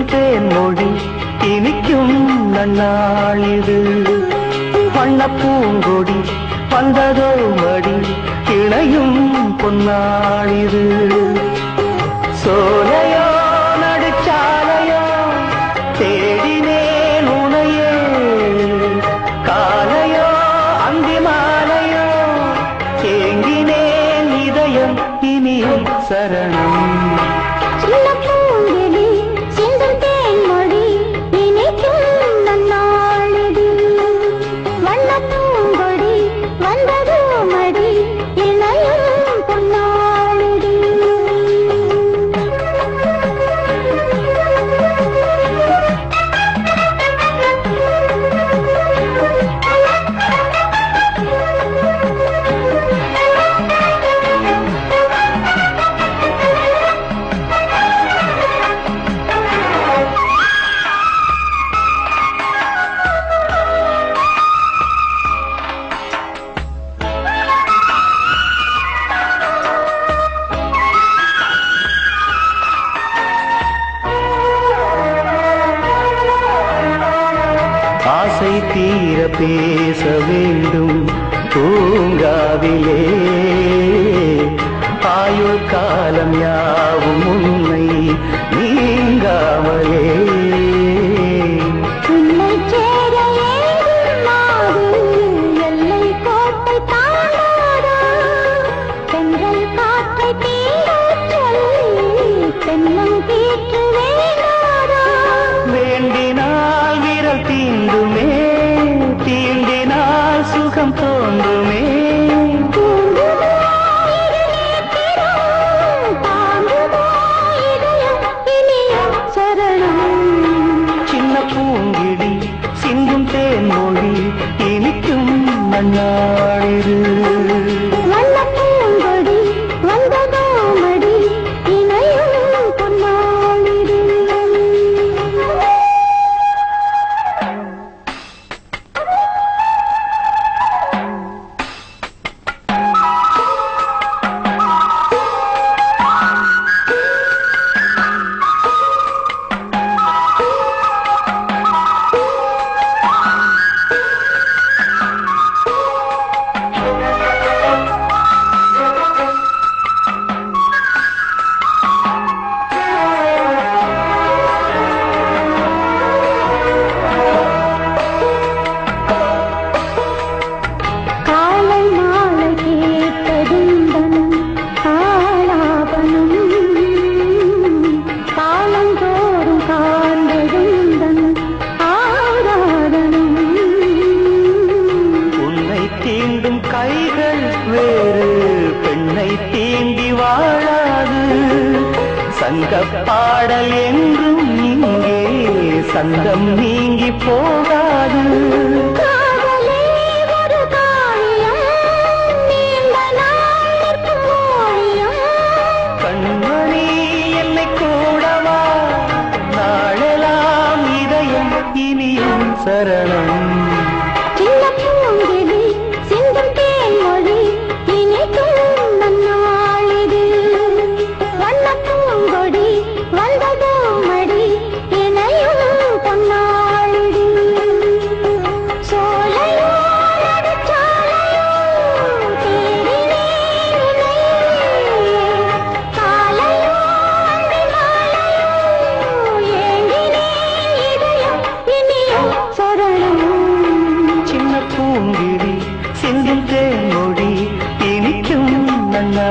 சிந்தும் தேன்மொழி இனிக்கும் நன்னாளிது. வண்ண பூங்கொடி வந்ததோ மடி இணையும் பொன்னாளிது. சோலையோ நடுச்சாலையோ தேடினேன் உனையே, காலையோ அந்தி மாலையோ ஏங்கினேன் இதயம் இனி சரணம். ஆசை தீர பேச வேண்டும் பூங்காவிலே, ஆயுள் காலம் யாவும் உன்னை நீங்காமலே. வேண்டினால் விரல் தீண்டுமே, தீண்டினால் சுகம் தோன்றுமே. சின்ன பூங்கிடி சிந்தும் தேன்மொழி இனிக்கும் நன்னாளிது. கைகள் வேறு பெண்ணை தீண்டி வாழாது. சங்க பாடல் என்றும் இங்கே சங்கம் நீங்கி போகாது. கண்மணி என்னை கூடவா நாளெல்லாம் இதயம் இனியும் சரணம். சின்ன பூங்கிடி சிந்தும் தேன்மொழி இனிக்கும் நன்னா